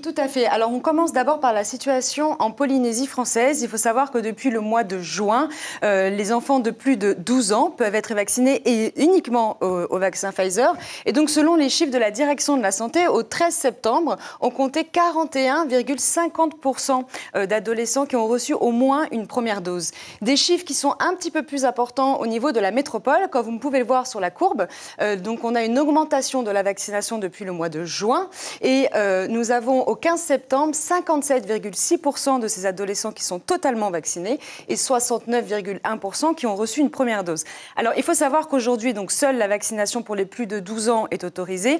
Tout à fait. Alors, on commence d'abord par la situation en Polynésie française. Il faut savoir que depuis le mois de juin, les enfants de plus de 12 ans peuvent être vaccinés et uniquement au vaccin Pfizer. Et donc, selon les chiffres de la Direction de la Santé, au 13 septembre, on comptait 41,50% d'adolescents qui ont reçu au moins une première dose. Des chiffres qui sont un petit peu plus importants au niveau de la métropole, comme vous pouvez le voir sur la courbe. Donc, on a une augmentation de la vaccination depuis le mois de juin. Et nous avons au 15 septembre 57,6% de ces adolescents qui sont totalement vaccinés et 69,1% qui ont reçu une première dose. Alors, il faut savoir qu'aujourd'hui, donc, seule la vaccination pour les plus de 12 ans est autorisée.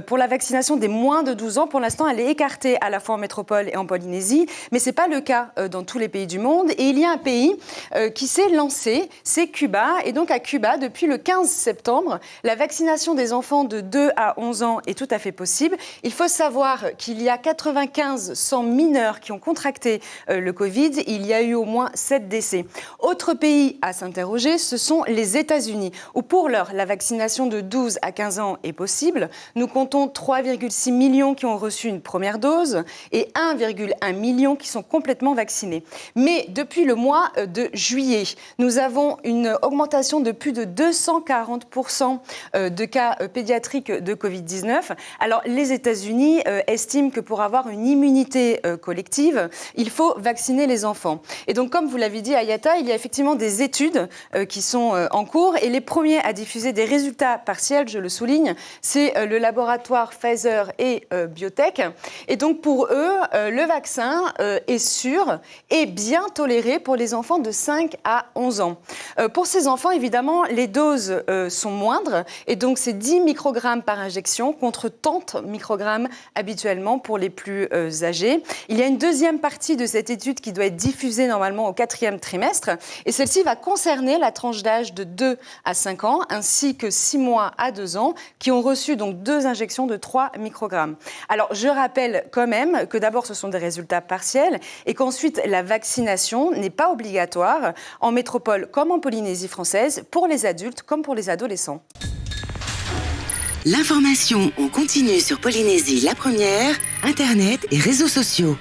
Pour la vaccination des moins de 12 ans, pour l'instant, elle est écartée à la fois en métropole et en Polynésie. Mais ce n'est pas le cas dans tous les pays du monde. Et il y a un pays qui s'est lancé, c'est Cuba. Et donc, à Cuba, depuis le 15 septembre, la vaccination des enfants de 2 à 11 ans est tout à fait possible. Il faut savoir qu'il y a 95-100 mineurs qui ont contracté le Covid. Il y a eu au moins 7 décès. Autre pays à s'interroger, ce sont les États-Unis, où pour l'heure, la vaccination de 12 à 15 ans est possible. Nous comptons 3,6 millions qui ont reçu une première dose et 1,1 million qui sont complètement vaccinés. Mais depuis le mois de juillet, nous avons une augmentation de plus de 240% de cas pédiatriques de Covid-19. Alors, les États-Unis estiment que pour avoir une immunité collective, il faut vacciner les enfants. Et donc, comme vous l'avez dit, Ayata, il y a effectivement des études qui sont en cours. Et les premiers à diffuser des résultats partiels, je le souligne, c'est le laboratoire Pfizer et Biotech. Et donc, pour eux, le vaccin est sûr et bien toléré pour les enfants de 5 à 11 ans. Pour ces enfants, évidemment, les doses sont moindres. Et donc, c'est 10 microgrammes par injection contre 30 microgrammes habituellement pour les plus âgés. Il y a une deuxième partie de cette étude qui doit être diffusée normalement au 4e trimestre. Et celle-ci va concerner la tranche d'âge de 2 à 5 ans ainsi que 6 mois à 2 ans qui ont reçu donc 2 injections de 3 microgrammes. Alors, je rappelle quand même que d'abord, ce sont des résultats partiels et qu'ensuite, la vaccination n'est pas obligatoire en métropole comme en Polynésie française pour les adultes comme pour les adolescents. L'information en continu sur Polynésie la première, Internet et réseaux sociaux.